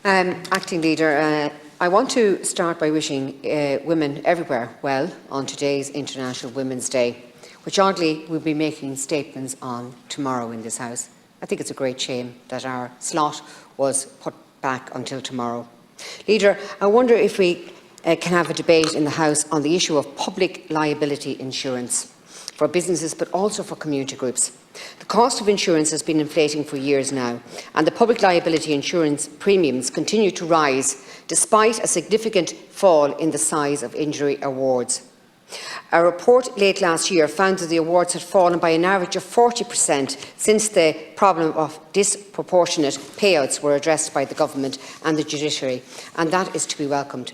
Acting Leader, I want to start by wishing women everywhere well on today's International Women's Day, which oddly we'll be making statements on tomorrow in this House. I think it's a great shame that our slot was put back until tomorrow. Leader, I wonder if we can have a debate in the House on the issue of public liability insurance for businesses but also for community groups. The cost of insurance has been inflating for years now, and the public liability insurance premiums continue to rise despite a significant fall in the size of injury awards. A report late last year found that the awards had fallen by an average of 40% since the problem of disproportionate payouts were addressed by the government and the judiciary, and that is to be welcomed.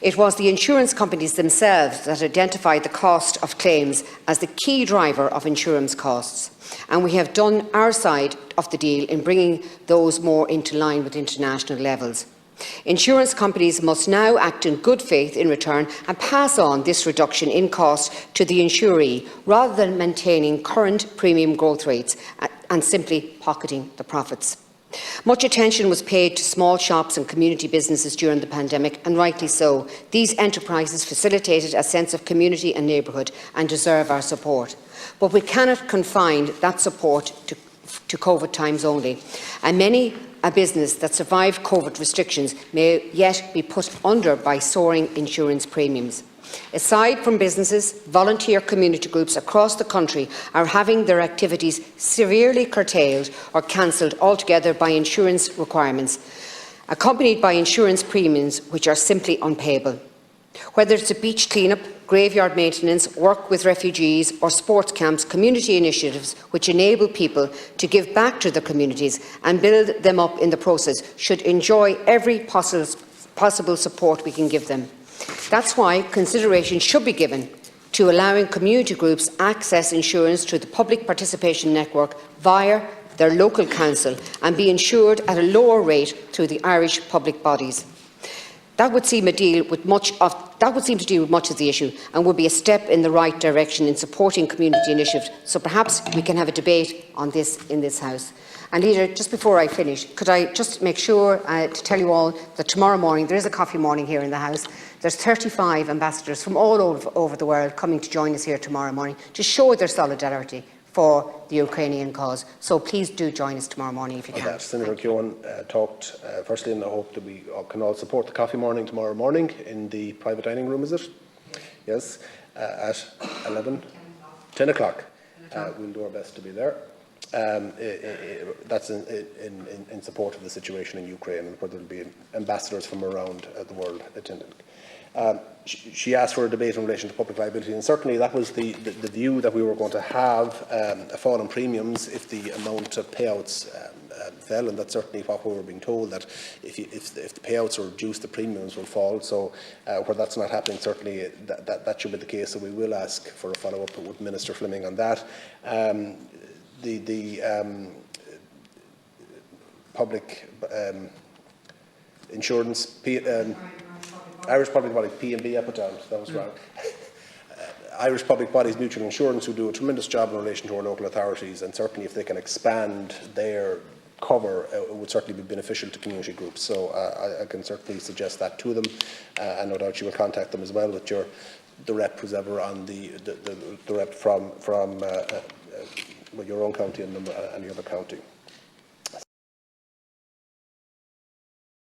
It was the insurance companies themselves that identified the cost of claims as the key driver of insurance costs, and we have done our side of the deal in bringing those more into line with international levels. Insurance companies must now act in good faith in return and pass on this reduction in cost to the insuree, rather than maintaining current premium growth rates and simply pocketing the profits. Much attention was paid to small shops and community businesses during the pandemic, and rightly so. These enterprises facilitated a sense of community and neighbourhood and deserve our support. But we cannot confine that support to COVID times only, and many a business that survived COVID restrictions may yet be put under by soaring insurance premiums. Aside from businesses, volunteer community groups across the country are having their activities severely curtailed or cancelled altogether by insurance requirements, accompanied by insurance premiums which are simply unpayable. Whether it's a beach clean-up, graveyard maintenance, work with refugees or sports camps, community initiatives which enable people to give back to their communities and build them up in the process should enjoy every possible support we can give them. That's why consideration should be given to allowing community groups access insurance through the public participation network via their local council and be insured at a lower rate through the Irish public bodies. That would seem to deal with much of the issue and would be a step in the right direction in supporting community initiatives. So perhaps we can have a debate on this in this House. And Leader, just before I finish, could I just make sure to tell you all that tomorrow morning there is a coffee morning here in the House. There's 35 ambassadors from all over the world coming to join us here tomorrow morning to show their solidarity for the Ukrainian cause. So please do join us tomorrow morning if you can. Senator Keogan talked firstly, and I hope that we can all support the coffee morning tomorrow morning in the private dining room, is it? Yes, at 10 o'clock. We'll do our best to be there. That's in support of the situation in Ukraine, and where there will be ambassadors from around the world attending. She asked for a debate in relation to public liability, and certainly that was the view that we were going to have a fall in premiums if the amount of payouts fell, and that's certainly what we were being told, that if the payouts are reduced, the premiums will fall. So where that's not happening, certainly that should be the case. So we will ask for a follow-up with Minister Fleming on that. The public insurance, Irish Public Bodies, P&B, I put down, that was wrong. Irish Public Bodies Mutual Insurance, who do a tremendous job in relation to our local authorities, and certainly if they can expand their cover, it would certainly be beneficial to community groups. So I can certainly suggest that to them, and no doubt you will contact them as well with the rep who's ever on the rep from your own county and the other county.